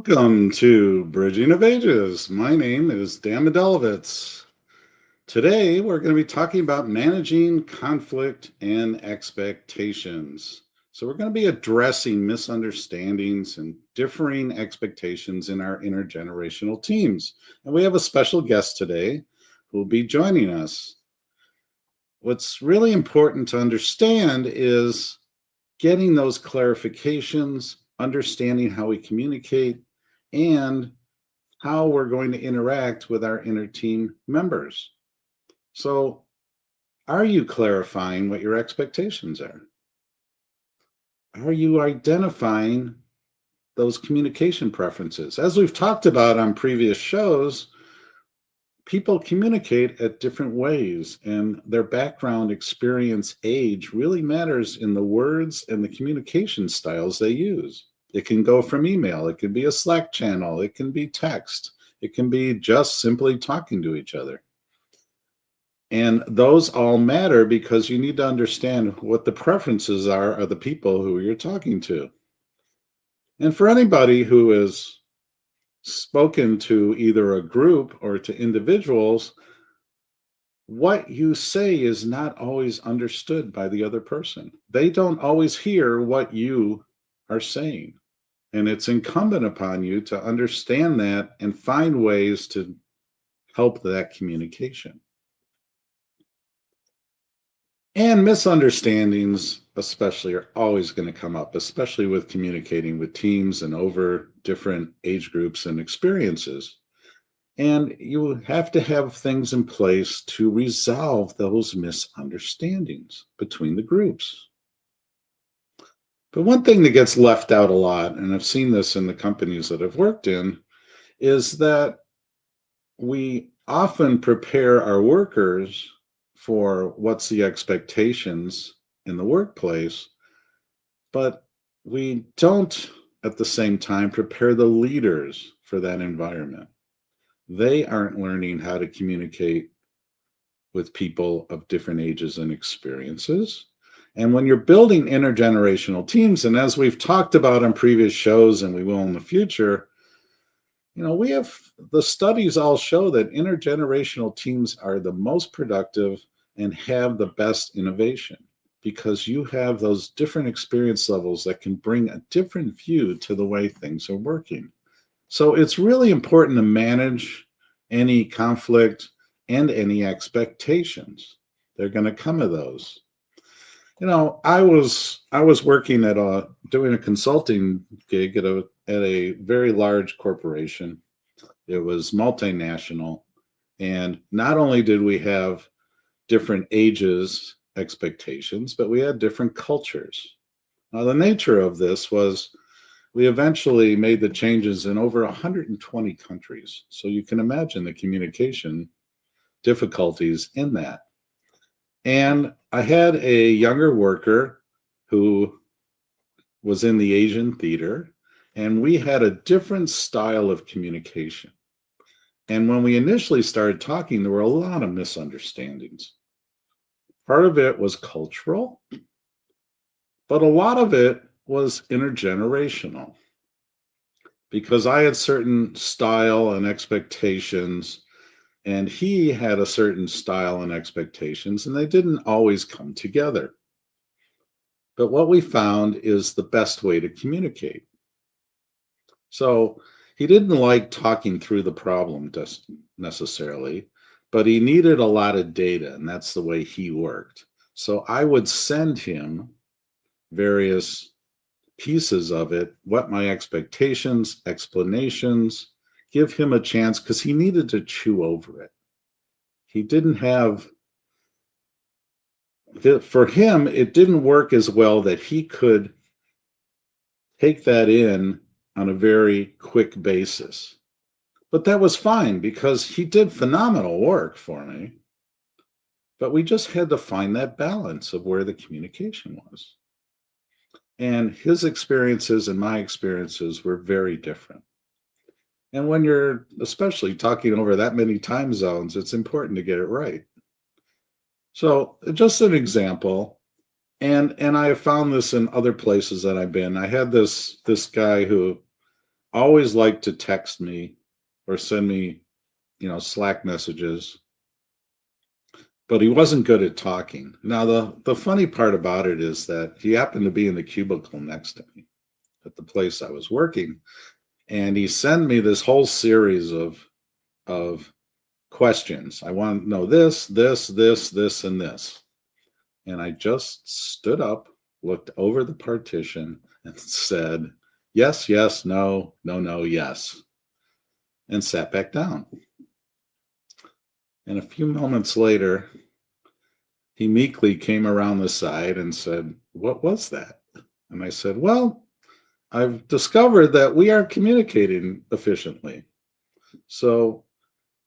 Welcome to Bridging of Ages. My name is Dan Modelovitz. Today, we're going to be talking about managing conflict and expectations. So, we're going to be addressing misunderstandings and differing expectations in our intergenerational teams. And we have a special guest today who will be joining us. What's really important to understand is getting those clarifications, understanding how we communicate, and how we're going to interact with our inner team members. So, are you clarifying what your expectations are? Are you identifying those communication preferences? As we've talked about on previous shows, people communicate at different ways, and their background, experience, age really matters in the words and the communication styles they use. It can go from email, it can be a Slack channel, it can be text, it can be just simply talking to each other. And those all matter because you need to understand what the preferences are of the people who you're talking to. And for anybody who is spoken to either a group or to individuals, what you say is not always understood by the other person. They don't always hear what you are saying. And it's incumbent upon you to understand that and find ways to help that communication. And misunderstandings, especially, are always going to come up, especially with communicating with teams and over different age groups and experiences. And you have to have things in place to resolve those misunderstandings between the groups. But one thing that gets left out a lot, and I've seen this in the companies that I've worked in, is that we often prepare our workers for what's the expectations in the workplace, but we don't at the same time prepare the leaders for that environment. They aren't learning how to communicate with people of different ages and experiences. And when you're building intergenerational teams, and as we've talked about on previous shows and we will in the future, we have the studies all show that intergenerational teams are the most productive and have the best innovation because you have those different experience levels that can bring a different view to the way things are working. So it's really important to manage any conflict and any expectations. They're going to come of those. I was working at doing a consulting gig at a very large corporation. It was multinational, and not only did we have different ages expectations, but we had different cultures. Now, the nature of this was we eventually made the changes in over 120 countries. So you can imagine the communication difficulties in that. And I had a younger worker who was in the Asian theater, and we had a different style of communication. And when we initially started talking, there were a lot of misunderstandings. Part of it was cultural, but a lot of it was intergenerational because I had certain style and expectations, and he had a certain style and expectations, and they didn't always come together. But what we found is the best way to communicate. So he didn't like talking through the problem just necessarily, but he needed a lot of data, and that's the way he worked. So I would send him various pieces of it, what my expectations, explanations, give him a chance because he needed to chew over it. He didn't have, for him, it didn't work as well that he could take that in on a very quick basis. But that was fine because he did phenomenal work for me. But we just had to find that balance of where the communication was. And his experiences and my experiences were very different. And when you're especially talking over that many time zones, it's important to get it right. So just an example, and I have found this in other places that I've been. I had this guy who always liked to text me or send me, Slack messages, but he wasn't good at talking. Now, the funny part about it is that he happened to be in the cubicle next to me at the place I was working, and he sent me this whole series of questions. I want to know this, this, and this. And I just stood up, looked over the partition, and said, yes, yes, no, no, no, yes, and sat back down. And a few moments later, he meekly came around the side and said, what was that? And I said, well, I've discovered that we aren't communicating efficiently. So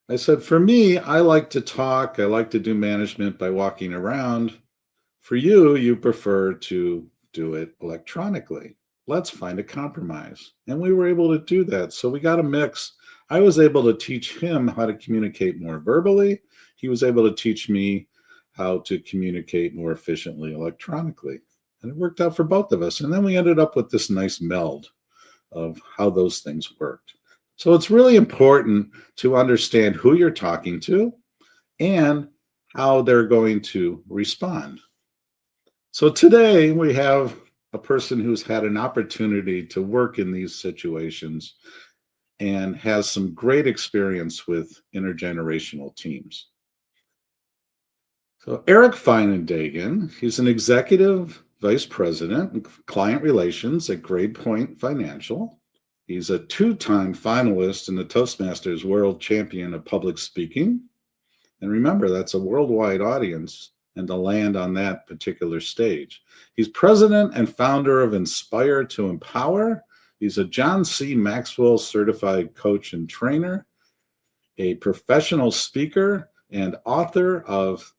I said, for me, I like to talk. I like to do management by walking around. For you, you prefer to do it electronically. Let's find a compromise. And we were able to do that. So we got a mix. I was able to teach him how to communicate more verbally. He was able to teach me how to communicate more efficiently electronically. And it worked out for both of us. And then we ended up with this nice meld of how those things worked. So it's really important to understand who you're talking to and how they're going to respond. So today we have a person who's had an opportunity to work in these situations and has some great experience with intergenerational teams. So Eric Feinendegen, he's an executive vice president of client relations at Grade Point Financial. He's a two-time finalist in the Toastmasters World Champion of Public Speaking. And remember, that's a worldwide audience, and to land on that particular stage. He's president and founder of Inspire to Empower. He's a John C. Maxwell certified coach and trainer, a professional speaker, and author of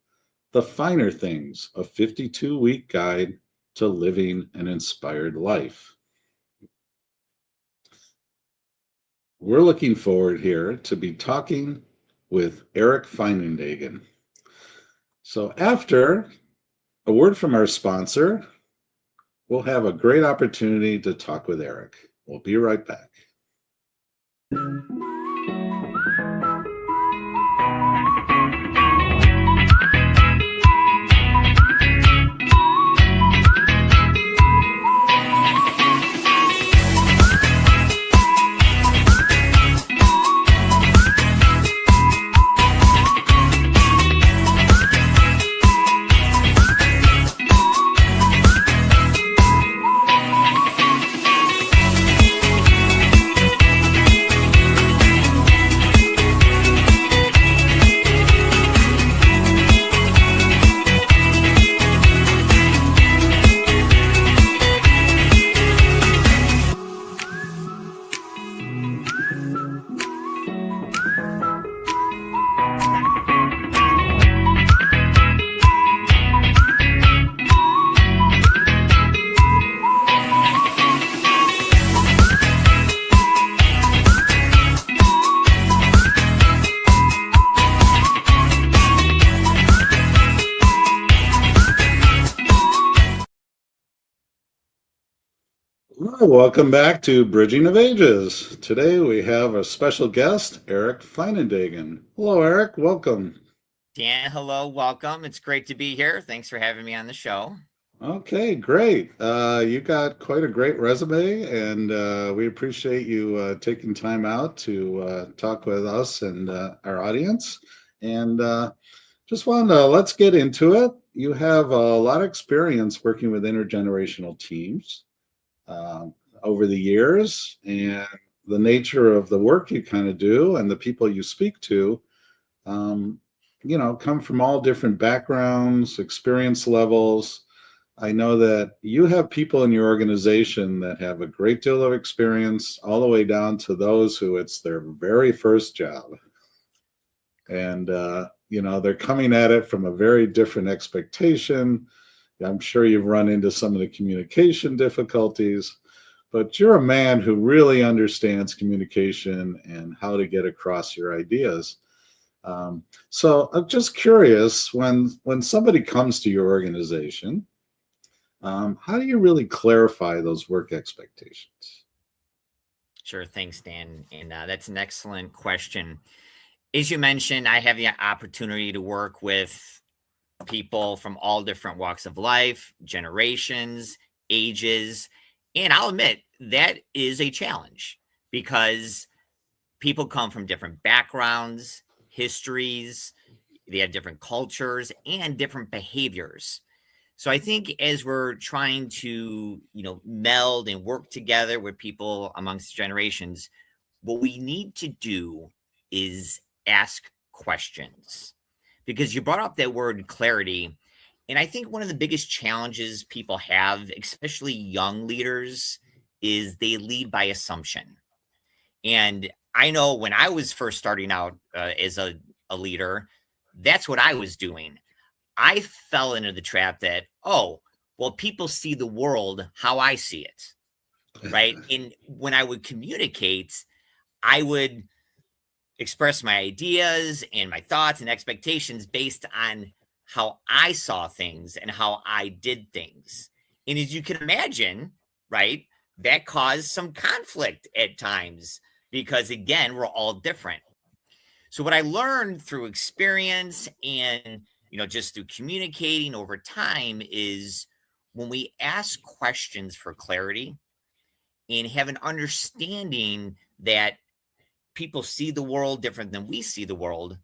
The Finer Things, a 52-week guide to living an inspired life. We're looking forward here to be talking with Eric Feinendegen. So after a word from our sponsor, we'll have a great opportunity to talk with Eric. We'll be right back. Welcome back to Bridging of Ages. Today we have a special guest, Eric Feinendegen. Hello, Eric. Welcome. Dan, hello. Welcome. It's great to be here. Thanks for having me on the show. Okay, great. You got quite a great resume, and we appreciate you taking time out to talk with us and our audience. And just wanted to let's get into it. You have a lot of experience working with intergenerational teams over the years, and the nature of the work you kind of do and the people you speak to, come from all different backgrounds, experience levels. I know that you have people in your organization that have a great deal of experience, all the way down to those who it's their very first job. And, they're coming at it from a very different expectation. I'm sure you've run into some of the communication difficulties, but you're a man who really understands communication and how to get across your ideas. So I'm just curious, when somebody comes to your organization, how do you really clarify those work expectations? Sure. Thanks, Dan. And that's an excellent question. As you mentioned, I have the opportunity to work with people from all different walks of life, generations, ages. And I'll admit that is a challenge because people come from different backgrounds, histories, they have different cultures and different behaviors. So I think as we're trying to, meld and work together with people amongst generations, what we need to do is ask questions. Because you brought up that word clarity, and I think one of the biggest challenges people have, especially young leaders, is they lead by assumption. And I know when I was first starting out as a leader, that's what I was doing. I fell into the trap that, oh, well, people see the world how I see it, right? And when I would communicate, I would express my ideas and my thoughts and expectations based on how I saw things and how I did things. And as you can imagine, right, that caused some conflict at times because, again, we're all different. So, what I learned through experience and, just through communicating over time is when we ask questions for clarity and have an understanding that people see the world different than we see the world,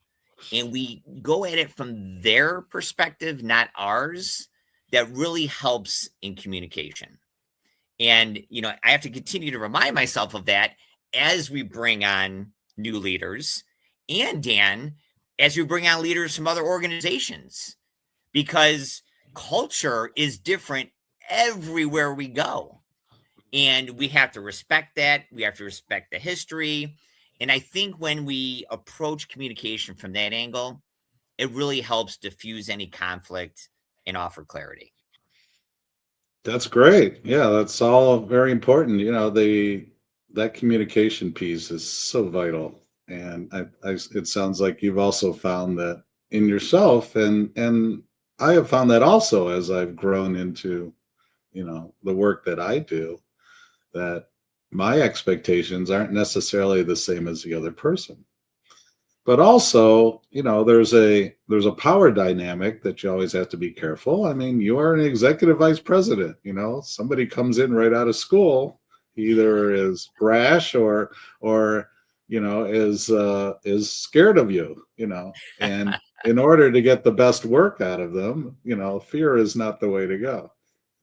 and we go at it from their perspective, not ours, that really helps in communication. And, I have to continue to remind myself of that as we bring on new leaders and Dan, as we bring on leaders from other organizations, because culture is different everywhere we go. And we have to respect that. We have to respect the history. And I think when we approach communication from that angle, it really helps diffuse any conflict and offer clarity. That's great. Yeah, that's all very important. That communication piece is so vital. And it sounds like you've also found that in yourself, and I have found that also as I've grown into, the work that I do, that my expectations aren't necessarily the same as the other person. But also, there's a power dynamic that you always have to be careful. I mean, you are an executive vice president. Somebody comes in right out of school, he either is brash or is scared of you. And in order to get the best work out of them, fear is not the way to go.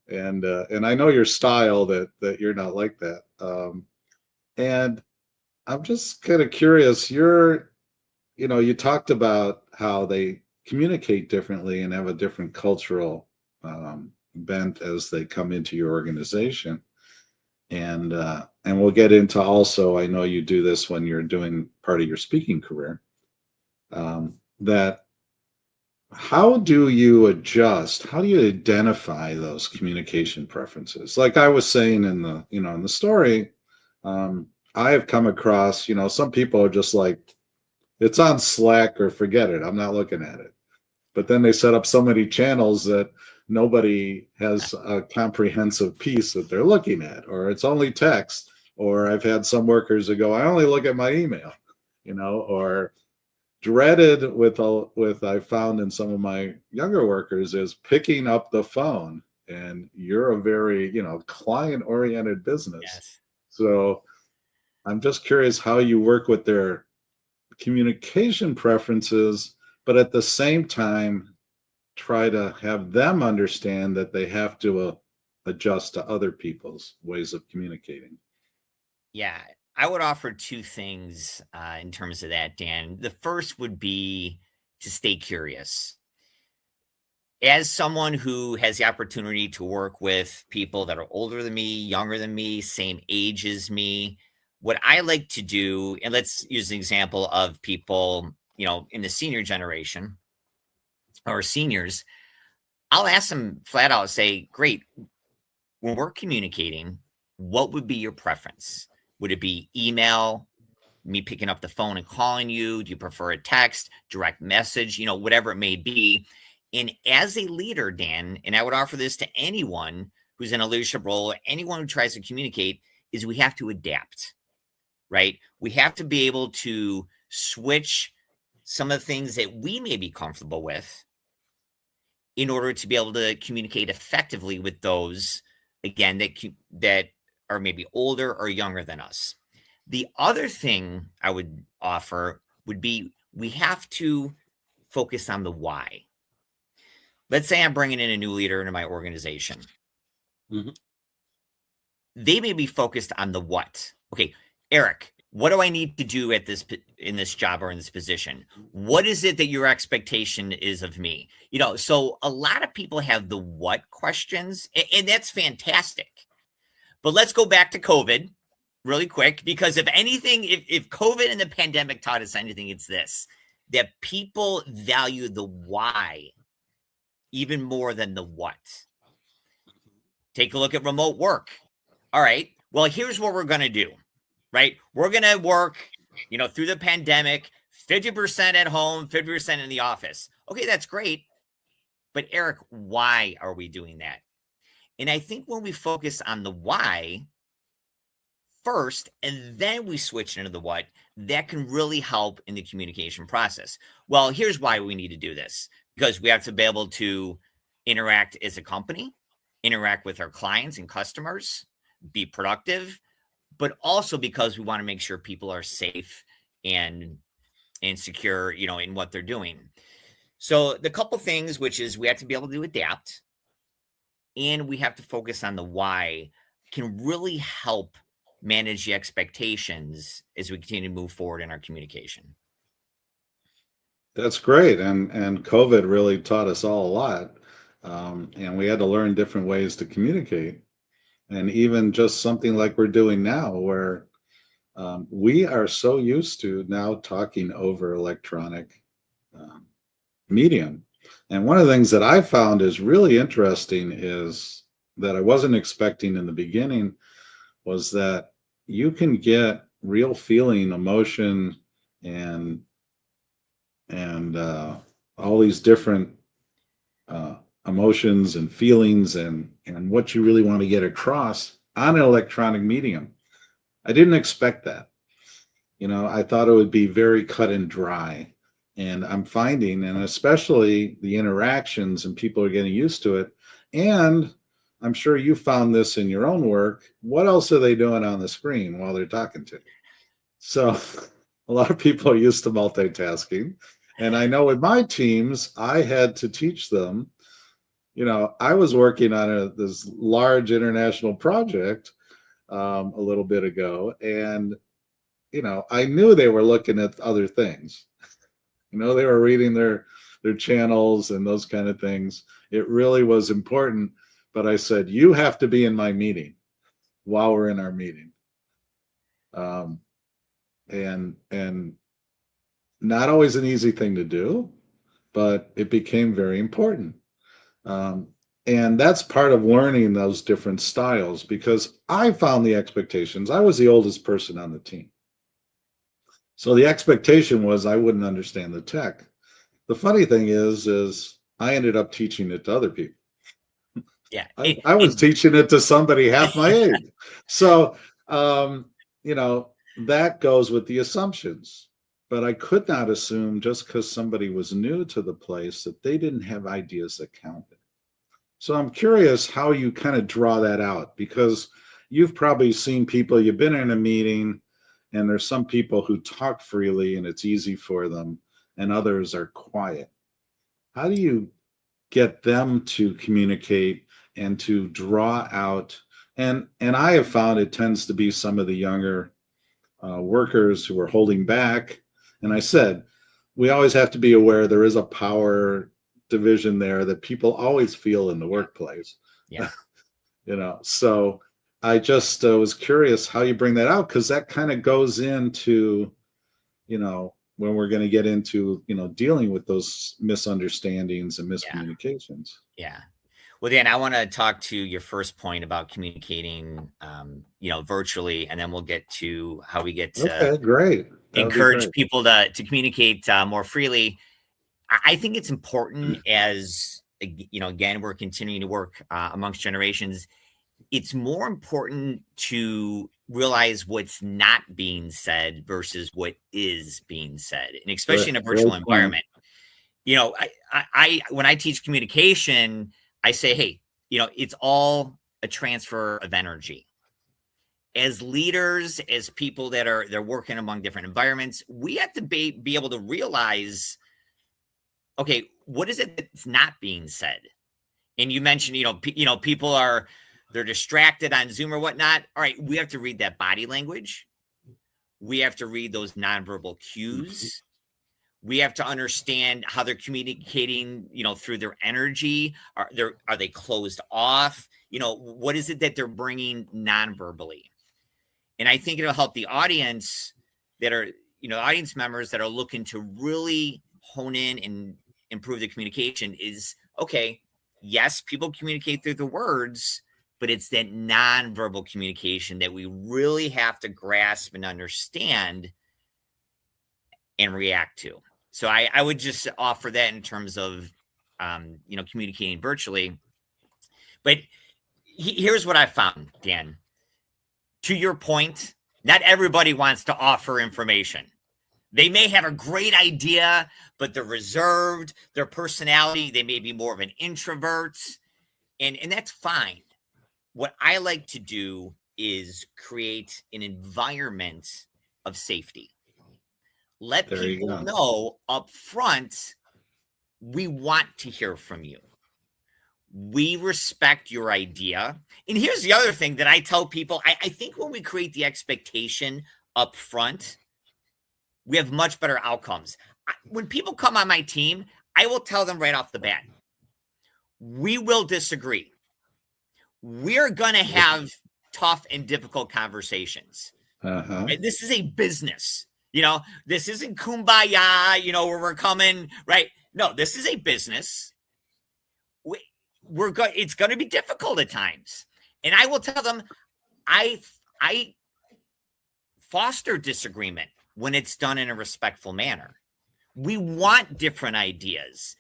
And I know your style that you're not like that. And I'm just kind of curious. You talked about how they communicate differently and have a different cultural bent as they come into your organization. And we'll get into also, I know you do this when you're doing part of your speaking career, that how do you adjust? How do you identify those communication preferences? Like I was saying in the story, I have come across, some people are just like, it's on Slack or forget it. I'm not looking at it. But then they set up so many channels that nobody has a comprehensive piece that they're looking at, or it's only text. Or I've had some workers that go, I only look at my email, or dreaded with I found in some of my younger workers is picking up the phone. And you're a very, client oriented business. Yes. So I'm just curious how you work with their communication preferences, but at the same time, try to have them understand that they have to adjust to other people's ways of communicating. Yeah. I would offer two things in terms of that, Dan. The first would be to stay curious. As someone who has the opportunity to work with people that are older than me, younger than me, same age as me, what I like to do, and let's use an example of people, in the senior generation or seniors, I'll ask them flat out, say, great, when we're communicating, what would be your preference? Would it be email, me picking up the phone and calling you? Do you prefer a text, direct message, whatever it may be? And as a leader, Dan, and I would offer this to anyone who's in a leadership role, anyone who tries to communicate, is we have to adapt. right? We have to be able to switch some of the things that we may be comfortable with in order to be able to communicate effectively with those, again, that are maybe older or younger than us. The other thing I would offer would be we have to focus on the why. Let's say I'm bringing in a new leader into my organization. Mhm. They may be focused on the what. Okay, Eric, what do I need to do in this job or in this position? What is it that your expectation is of me? So a lot of people have the what questions, and that's fantastic. But let's go back to COVID really quick, because if anything, if COVID and the pandemic taught us anything, it's this: that people value the why even more than the what. Take a look at remote work. All right, well, here's what we're going to do, right? We're going to work, through the pandemic, 50% at home, 50% in the office. Okay, that's great. But Eric, why are we doing that? And I think when we focus on the why first, and then we switch into the what, that can really help in the communication process. Well, here's why we need to do this, because we have to be able to interact as a company, interact with our clients and customers, be productive, but also because we want to make sure people are safe and secure, in what they're doing. So the couple things, which is we have to be able to adapt, and we have to focus on the why, can really help manage the expectations as we continue to move forward in our communication. That's great. And COVID really taught us all a lot. And we had to learn different ways to communicate. And even just something like we're doing now, where we are so used to now talking over electronic um, medium. And one of the things that I found is really interesting is that I wasn't expecting in the beginning was that you can get real feeling, emotion, and all these different uh, emotions and feelings and what you really want to get across on an electronic medium. I didn't expect that. I thought it would be very cut and dry. And I'm finding, and especially the interactions, and people are getting used to it. And I'm sure you found this in your own work. What else are they doing on the screen while they're talking to you? So a lot of people are used to multitasking. And I know with my teams, I had to teach them. I was working on this large international project a little bit ago, and I knew they were looking at other things. They were reading their channels and those kind of things. It really was important. But I said, you have to be in my meeting while we're in our meeting. And not always an easy thing to do, but it became very important. Um, and that's part of learning those different styles, because I found the expectations. I was the oldest person on the team. So the expectation was I wouldn't understand the tech. The funny thing is I ended up teaching it to other people. Yeah. I was teaching it to somebody half my age. So, that goes with the assumptions. But I could not assume just because somebody was new to the place that they didn't have ideas that counted. So I'm curious how you kind of draw that out, because you've probably seen people, you've been in a meeting, and there's some people who talk freely and it's easy for them, and others are quiet. How do you get them to communicate and to draw out? And I have found it tends to be some of the younger workers who are holding back. And I said, we always have to be aware there is a power division there that people always feel in the workplace. Yeah. So I just was curious how you bring that out, because that kind of goes into, when we're going to get into, dealing with those misunderstandings and Yeah. miscommunications. Yeah. Well, Dan, I want to talk to your first point about communicating, virtually, and then we'll get to how we get to Okay, great. That would be encourage great. people to communicate more freely. I think it's important as, again, we're continuing to work amongst generations. It's more important to realize what's not being said versus what is being said, and especially Great, in a great virtual point. environment. When I teach communication, I say, hey, it's all a transfer of energy. As leaders, as people they're working among different environments, we have to be able to realize, okay, what is it that's not being said? And you mentioned, people they're distracted on Zoom or whatnot. All right, we have to read that body language. We have to read those nonverbal cues. We have to understand how they're communicating, through their energy. Are they closed off? What is it that they're bringing nonverbally? And I think it'll help the audience that are, audience members that are looking to really hone in and improve the communication is, okay, yes, people communicate through the words, but it's that nonverbal communication that we really have to grasp and understand and react to. So I would just offer that in terms of, communicating virtually. But here's what I found, Dan. To your point, not everybody wants to offer information. They may have a great idea, but they're reserved. Their personality, they may be more of an introvert, and that's fine. What I like to do is create an environment of safety. Let There you people go. know up front, we want to hear from you. We respect your idea. And here's the other thing that I tell people. I think when we create the expectation up front, we have much better outcomes. When people come on my team, I will tell them right off the bat, we will disagree. We're going to have tough and difficult conversations. Right? This is a business. This isn't kumbaya, where we're coming, right? No, this is a business. It's going to be difficult at times. And I will tell them, I foster disagreement when it's done in a respectful manner. We want different ideas,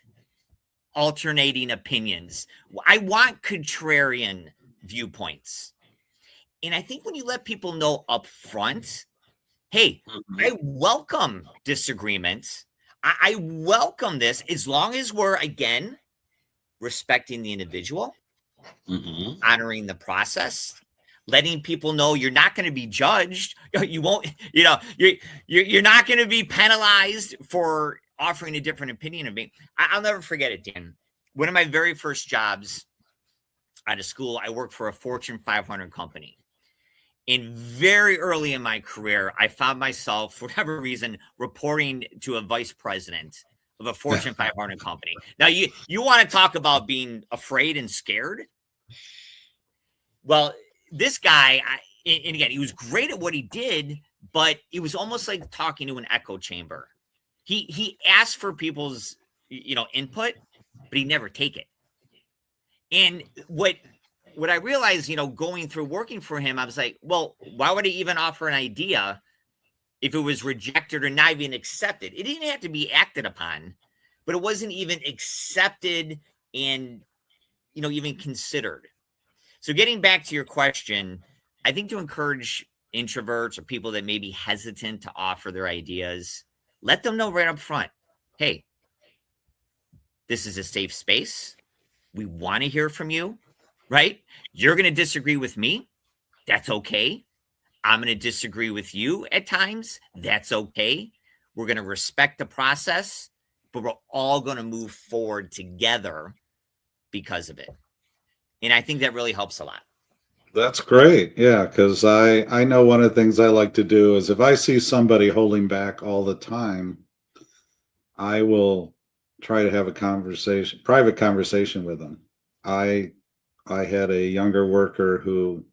alternating opinions. I want contrarian viewpoints. And I think when you let people know up front, hey, I welcome disagreement. I welcome this, as long as we're, again, respecting the individual, honoring the process, letting people know you're not going to be judged. You won't, you're not going to be penalized for offering a different opinion of me. I'll never forget it, Dan. One of my very first jobs out of school, I worked for a Fortune 500 company. And very early in my career, I found myself, for whatever reason, reporting to a vice president of a Fortune 500 company. Now, you want to talk about being afraid and scared? Well, this guy, and again, he was great at what he did, but it was almost like talking to an echo chamber. He asked for people's, input, but he never take it. And what I realized, going through working for him, I was like, well, why would he even offer an idea if it was rejected or not even accepted? It didn't have to be acted upon, but it wasn't even accepted and, even considered. So getting back to your question, I think to encourage introverts or people that may be hesitant to offer their ideas, let them know right up front, hey, this is a safe space. We want to hear from you, right? You're going to disagree with me. That's okay. I'm going to disagree with you at times. That's okay. We're going to respect the process, but we're all going to move forward together because of it. And I think that really helps a lot. That's great. Yeah, because I know one of the things I like to do is if I see somebody holding back all the time, I will try to have a private conversation with them. I had a younger worker who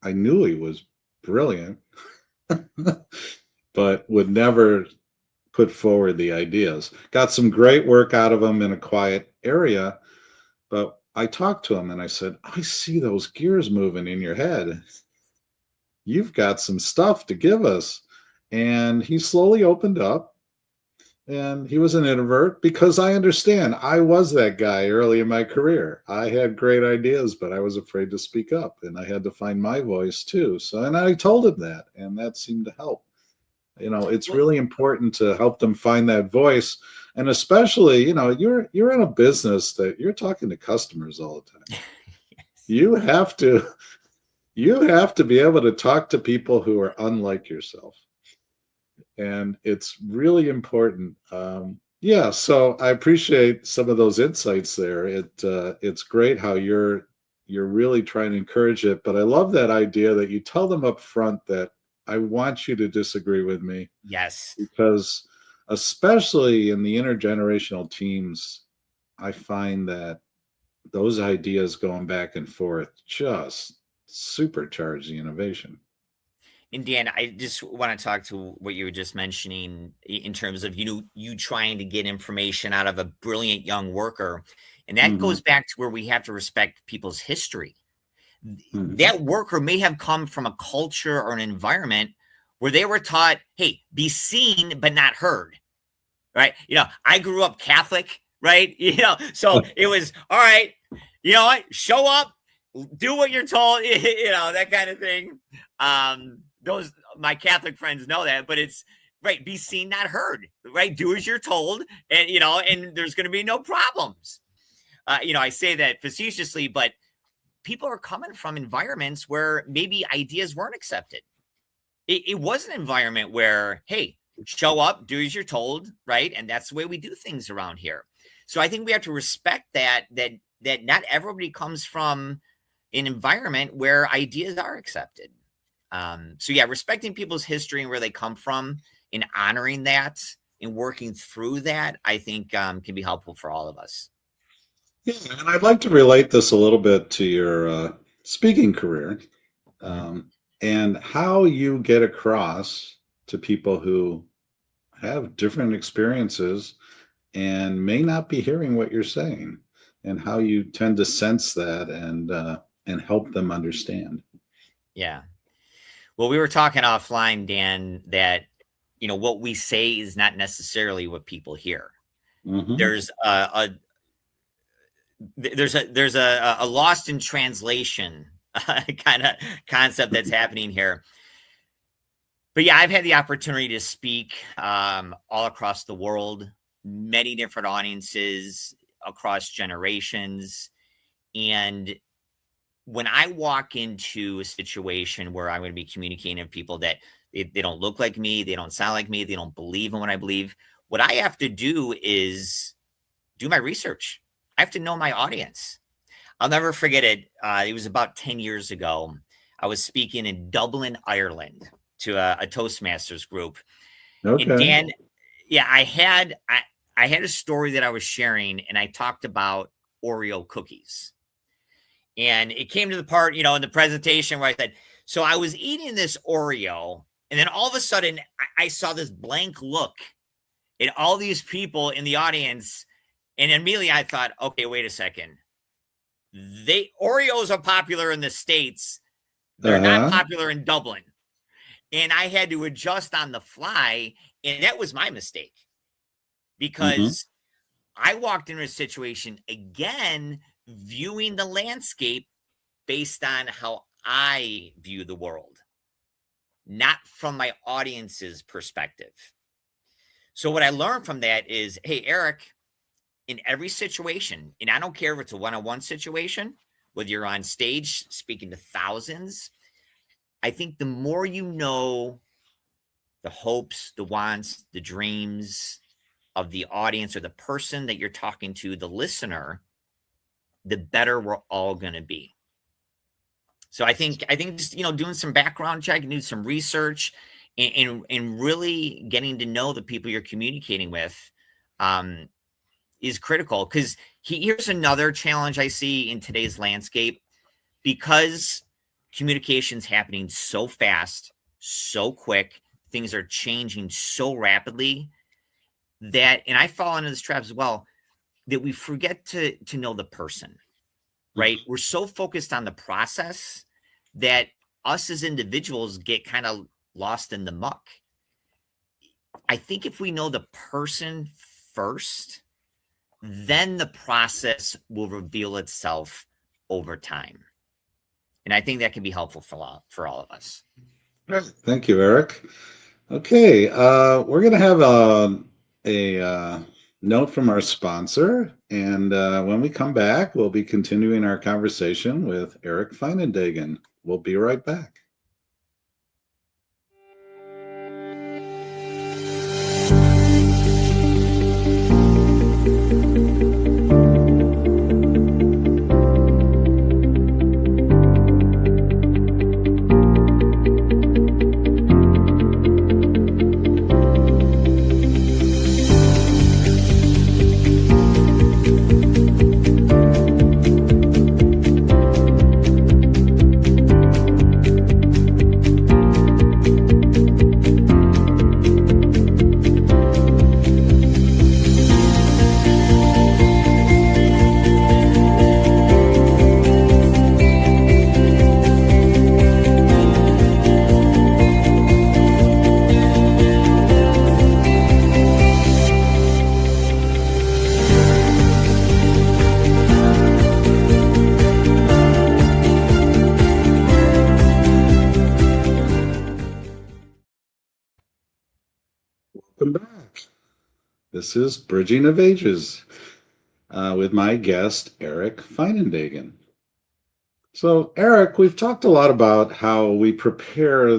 I knew he was brilliant, but would never put forward the ideas. Got some great work out of him in a quiet area, but I talked to him and I said, I see those gears moving in your head. You've got some stuff to give us. And he slowly opened up. And he was an introvert because I understand. I was that guy early in my career. I had great ideas, but I was afraid to speak up and I had to find my voice too. So, and I told him that, and that seemed to help. It's Well, really important to help them find that voice. And especially, you're in a business that you're talking to customers all the time. yes. You have to you have to be able to talk to people who are unlike yourself, and it's really important. Yeah, so I appreciate some of those insights there. It's great how you're really trying to encourage it, but I love that idea that you tell them up front that I want you to disagree with me, Yes. because especially in the intergenerational teams, I find that those ideas going back and forth just supercharge the innovation. And Dan, I just want to talk to what you were just mentioning in terms of you trying to get information out of a brilliant young worker, and that Hmm. goes back to where we have to respect people's history. Hmm. That worker may have come from a culture or an environment where they were taught, "Hey, be seen but not heard." Right? I grew up Catholic, right? So it was all right. You know what? Show up, do what you're told, that kind of thing. Those my Catholic friends know that, but it's right. Be seen, not heard. Right? Do as you're told, and there's going to be no problems. I say that facetiously, but people are coming from environments where maybe ideas weren't accepted. It was an environment where, hey, show up, do as you're told, right? And that's the way we do things around here. So I think we have to respect that not everybody comes from an environment where ideas are accepted. So yeah, respecting people's history and where they come from and honoring that and working through that, I think can be helpful for all of us. Yeah, and I'd like to relate this a little bit to your speaking career, Mhm. um, and how you get across to people who have different experiences and may not be hearing what you're saying, and how you tend to sense that and help them understand. Yeah. Well, we were talking offline, Dan, that what we say is not necessarily what people hear. Hmm. There's a lost in translation kind of concept that's happening here. But yeah, I've had the opportunity to speak all across the world, many different audiences across generations, and when I walk into a situation where I'm going to be communicating with people that they don't look like me, they don't sound like me, they don't believe in what I believe, what I have to do is do my research. I have to know my audience. I'll never forget it. It was about 10 years ago. I was speaking in Dublin, Ireland to a Toastmasters group. And Okay. Dan, yeah, I had a story that I was sharing and I talked about Oreo cookies. And it came to the part, in the presentation where I said, so I was eating this Oreo, and then all of a sudden I saw this blank look at all these people in the audience. And immediately I thought, okay, wait a second. Oreos are popular in the States. They're not Uh-huh. popular in Dublin. And I had to adjust on the fly. And that was my mistake Hmm. because I walked into a situation again, viewing the landscape based on how I view the world, not from my audience's perspective. So, what I learned from that is, hey, Eric, in every situation, and I don't care if it's a one on one situation, whether you're on stage speaking to thousands, I think the more you know the hopes, the wants, the dreams of the audience or the person that you're talking to, the listener, the better we're all going to be. So I think just doing some background check, doing some research, and really getting to know the people you're communicating with um, is critical. Because here's another challenge I see in today's landscape because communication's happening so fast, so quick, things are changing so rapidly that, and I fall into this trap as well, that we forget to know the person, right? We're so focused on the process that us as individuals get kind of lost in the muck. I think if we know the person first, then the process will reveal itself over time. And I think that can be helpful for all of us. Thank you, Eric. Okay, we're going to have a note from our sponsor, and when we come back, we'll be continuing our conversation with Eric Feinendegen. We'll be right back. Welcome back. This is Bridging of Ages with my guest, Eric Feinendegen. So, Eric, we've talked a lot about how we prepare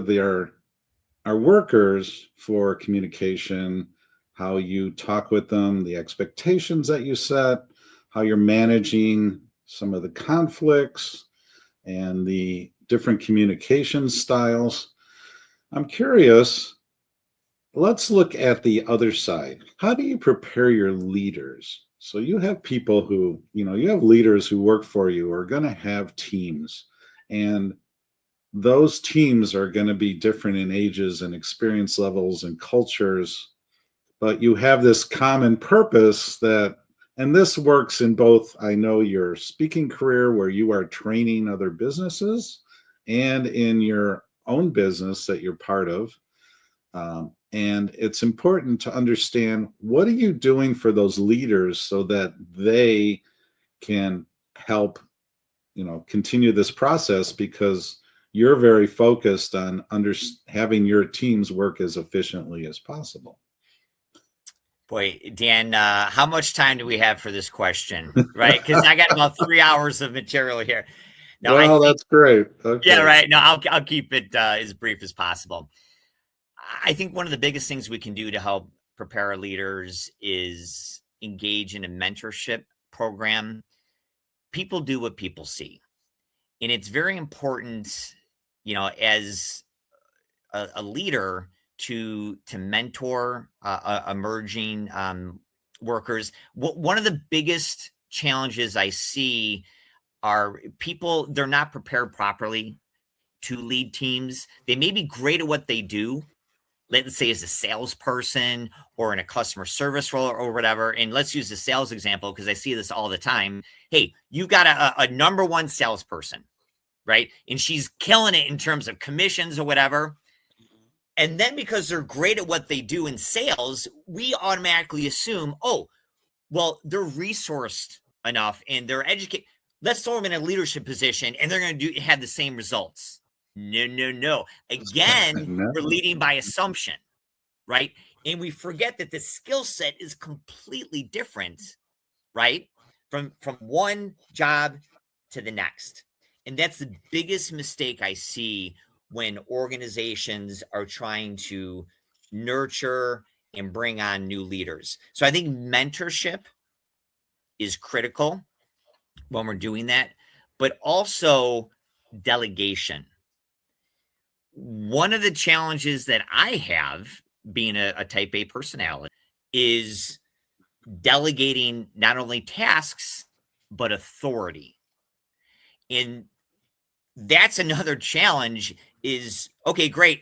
our workers for communication, how you talk with them, the expectations that you set, how you're managing some of the conflicts and the different communication styles. I'm curious, let's look at the other side. How do you prepare your leaders? So you have people who, you have leaders who work for you who are going to have teams, and those teams are going to be different in ages and experience levels and cultures, but you have this common purpose and this works in both, I know, your speaking career where you are training other businesses and in your own business that you're part of. And it's important to understand, what are you doing for those leaders so that they can help, continue this process, because you're very focused on having your teams work as efficiently as possible. Boy, Dan, how much time do we have for this question? Right? Because I got about 3 hours of material here. No, well, that's great. Okay. Yeah, right. No, I'll keep it as brief as possible. I think one of the biggest things we can do to help prepare our leaders is engage in a mentorship program. People do what people see. And it's very important, as a leader to mentor emerging workers. One of the biggest challenges I see are people, they're not prepared properly to lead teams. They may be great at what they do, let's say as a salesperson or in a customer service role or whatever. And let's use the sales example because I see this all the time. Hey, you got a number one salesperson, right? And she's killing it in terms of commissions or whatever. And then because they're great at what they do in sales, we automatically assume, oh, well, they're resourced enough and they're educated. Let's throw them in a leadership position and they're going to have the same results. No. Again, we're leading by assumption, right? And we forget that the skill set is completely different, right? From one job to the next. And that's the biggest mistake I see when organizations are trying to nurture and bring on new leaders. So I think mentorship is critical when we're doing that, but also delegation. One of the challenges that I have being a type A personality is delegating not only tasks, but authority. And that's another challenge is, okay, great.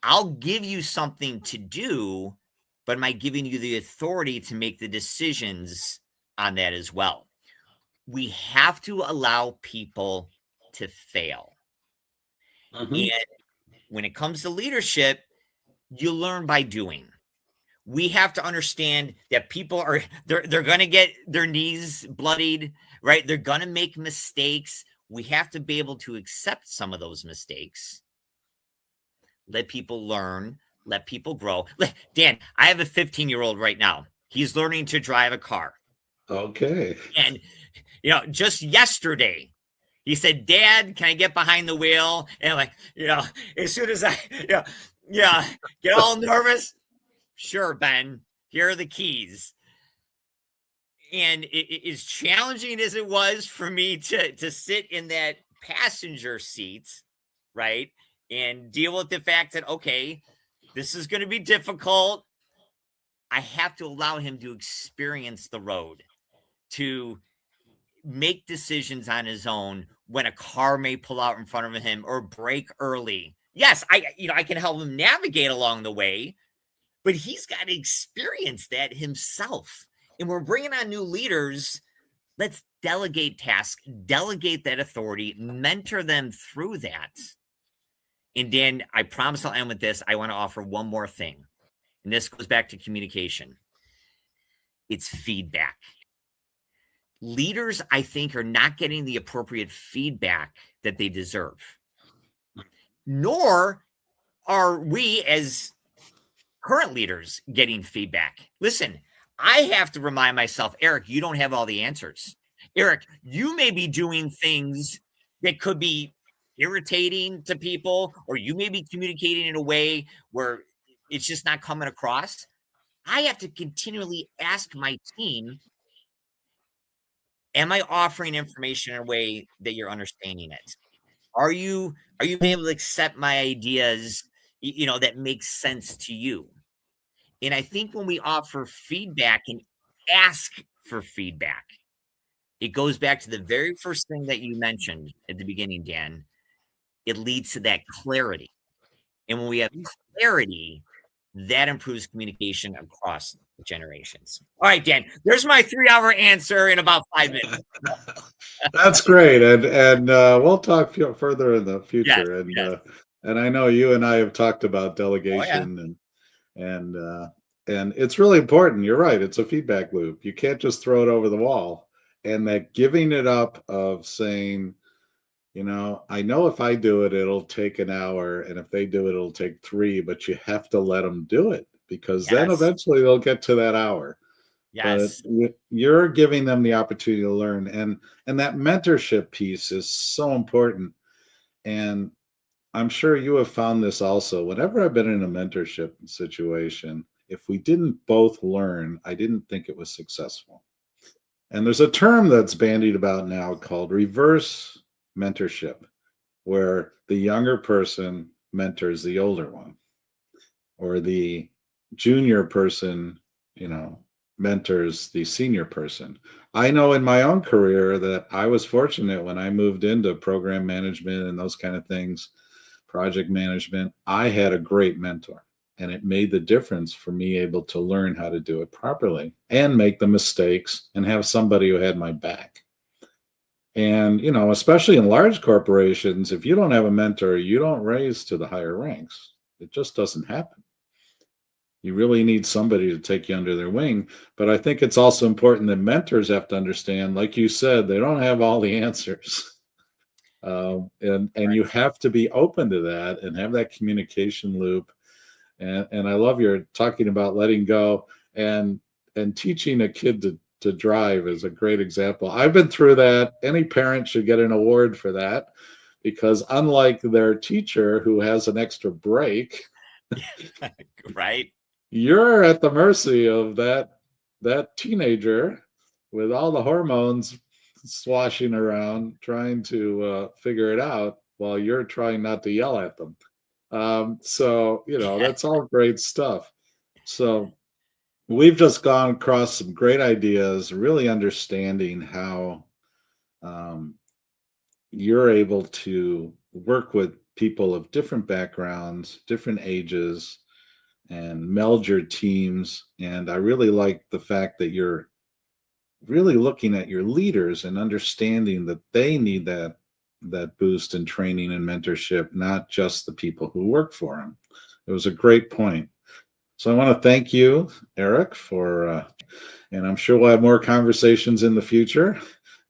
I'll give you something to do, but am I giving you the authority to make the decisions on that as well? We have to allow people to fail. Mm-hmm. And when it comes to leadership, you learn by doing. We have to understand that people are they're going to get their knees bloodied, right? They're going to make mistakes. We have to be able to accept some of those mistakes. Let people learn, let people grow. Dan, I have a 15-year-old right now. He's learning to drive a car. Okay. And just yesterday, he said, "Dad, can I get behind the wheel?" And I'm like, as soon as I, get all nervous, sure, Ben, here are the keys. And as challenging as it was for me to sit in that passenger seat, right, and deal with the fact that, okay, this is going to be difficult. I have to allow him to experience the road, to make decisions on his own when a car may pull out in front of him or brake early. Yes, I can help him navigate along the way, but he's got to experience that himself. And we're bringing on new leaders. Let's delegate tasks, delegate that authority, mentor them through that. And Dan, I promise I'll end with this. I want to offer one more thing. And this goes back to communication. It's feedback. Leaders, I think, are not getting the appropriate feedback that they deserve. Nor are we, as current leaders, getting feedback. Listen, I have to remind myself, Eric, you don't have all the answers. Eric, you may be doing things that could be irritating to people, or you may be communicating in a way where it's just not coming across. I have to continually ask my team, am I offering information in a way that you're understanding it? Are you able to accept my ideas, that makes sense to you? And I think when we offer feedback and ask for feedback, it goes back to the very first thing that you mentioned at the beginning, Dan. It leads to that clarity. And when we have clarity, that improves communication across generations. All right, Dan, there's my 3-hour answer in about 5 minutes. That's great, and we'll talk further in the Yes, future. yes. And I know you and I have talked about Oh, yeah. delegation and it's really important. You're right. It's a feedback loop. You can't just throw it over the wall. And that giving it up of saying, I know if I do it, it'll take an hour, and if they do it, it'll take 3. But you have to let them do it, because then Yes, eventually they'll get to that hour. But yes. you're giving them the opportunity to learn, and that mentorship piece is so important. And I'm sure you have found this also. Whenever I've been in a mentorship situation, if we didn't both learn, I didn't think it was successful. And there's a term that's bandied about now called reverse mentorship, where the younger person mentors the older one, or the junior person, mentors the senior person. I know in my own career that I was fortunate when I moved into program management and those kind of things, project management. I had a great mentor, and it made the difference for me able to learn how to do it properly and make the mistakes and have somebody who had my back. And, especially in large corporations, if you don't have a mentor, you don't raise to the higher ranks. It just doesn't happen. You really need somebody to take you under their wing. But I think it's also important that mentors have to understand, like you said, they don't have all the answers. And you have to be open to that and have that communication loop. And I love your talking about letting go, and teaching a kid to drive is a great example. I've been through that. Any parent should get an award for that, because unlike their teacher who has an extra break, Right. you're at the mercy of that teenager with all the hormones swashing around, trying to figure it out while you're trying not to yell at them. So that's all great stuff. So we've just gone across some great ideas, really understanding how you're able to work with people of different backgrounds, different ages, and meld your teams. And I really like the fact that you're really looking at your leaders and understanding that they need that boost and training and mentorship, not just the people who work for them. It was a great point. So I want to thank you, Eric, and I'm sure we'll have more conversations in the future.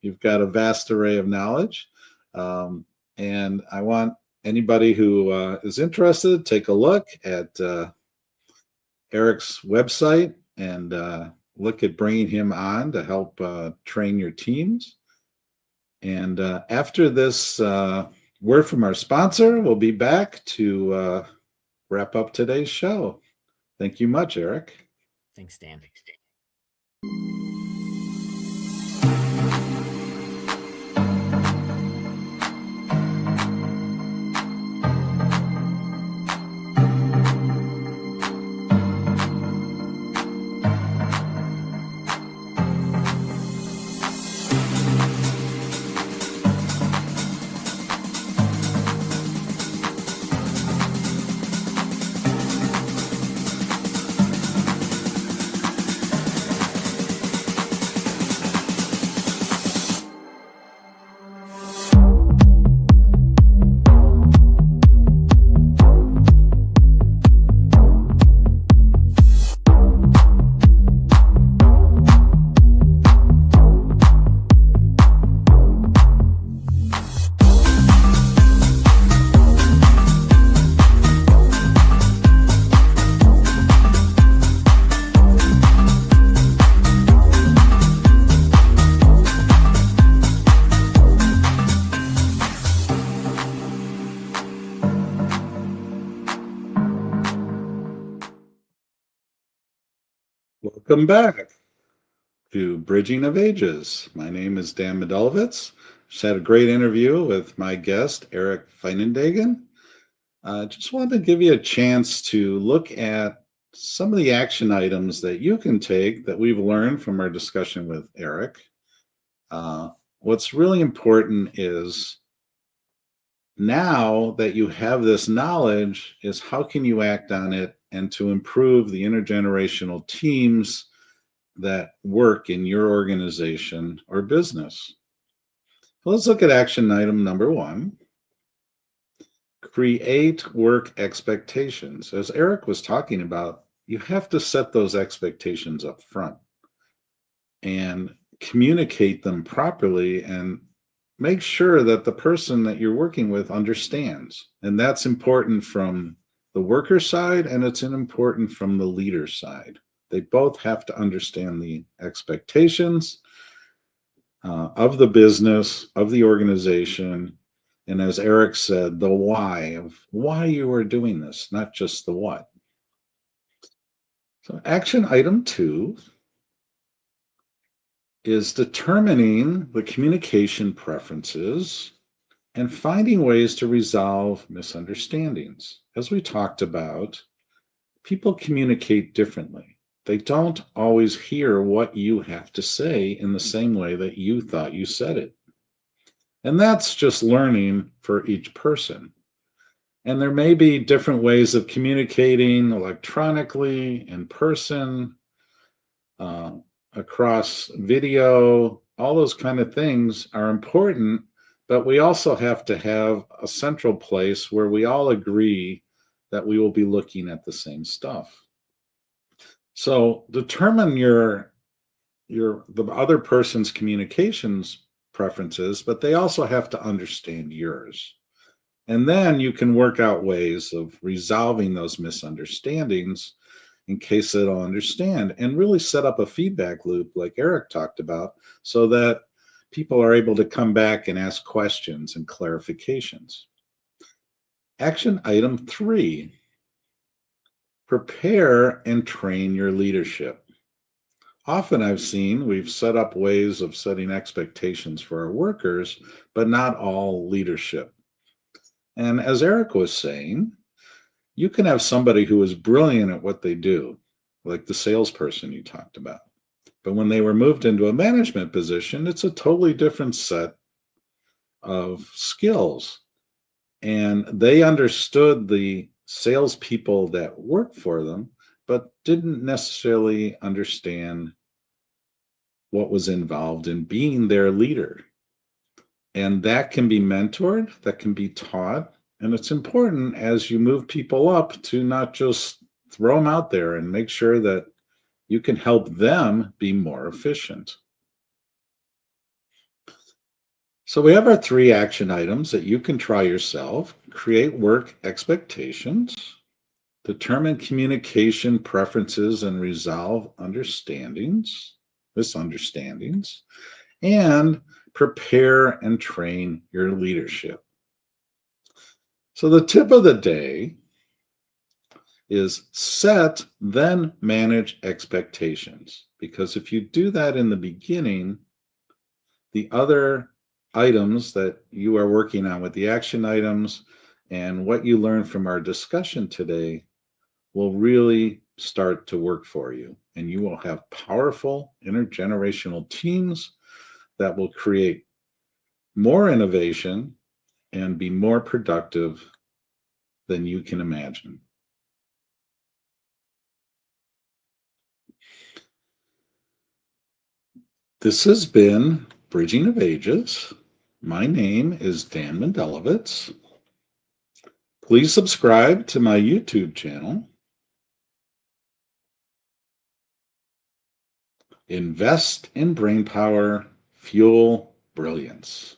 You've got a vast array of knowledge. Um, and I want anybody who is interested, take a look at Eric's website and look at bringing him on to help train your teams. And after this word from our sponsor, we'll be back to wrap up today's show. Thank you much, Eric. Thanks, Dan. Welcome back to Bridging of Ages. My name is Dan Modelovitz. Just had a great interview with my guest, Eric Feinendegen. Just wanted to give you a chance to look at some of the action items that you can take that we've learned from our discussion with Eric. What's really important is now that you have this knowledge is how can you act on it and to improve the intergenerational teams that work in your organization or business. Let's look at action item number 1. Create work expectations. As Eric was talking about, you have to set those expectations up front and communicate them properly and make sure that the person that you're working with understands. And that's important from the worker side and it's important from the leader side. They both have to understand the expectations of the business, of the organization, and as Eric said, the why of why you are doing this, not just the what. So action item 2 is determining the communication preferences and finding ways to resolve misunderstandings. As we talked about, people communicate differently. They don't always hear what you have to say in the same way that you thought you said it. And that's just learning for each person. And there may be different ways of communicating electronically, in person, across video. All those kind of things are important, but we also have to have a central place where we all agree that we will be looking at the same stuff. So determine the other person's communications preferences, but they also have to understand yours. And then you can work out ways of resolving those misunderstandings in case they don't understand and really set up a feedback loop like Eric talked about so that people are able to come back and ask questions and clarifications. Action item 3, prepare and train your leadership. Often we've set up ways of setting expectations for our workers, but not all leadership. And as Eric was saying, you can have somebody who is brilliant at what they do, like the salesperson you talked about. But when they were moved into a management position, it's a totally different set of skills. And they understood the salespeople that worked for them, but didn't necessarily understand what was involved in being their leader. And that can be mentored, that can be taught. And it's important as you move people up to not just throw them out there and make sure that you can help them be more efficient. So we have our 3 action items that you can try yourself. Create work expectations, determine communication preferences and resolve misunderstandings, and prepare and train your leadership. So the tip of the day is set, then manage expectations. Because if you do that in the beginning, the other items that you are working on with the action items and what you learned from our discussion today will really start to work for you. And you will have powerful intergenerational teams that will create more innovation and be more productive than you can imagine. This has been Bridging of Ages. My name is Dan Mendelowitz. Please subscribe to my YouTube channel. Invest in brain power, fuel brilliance.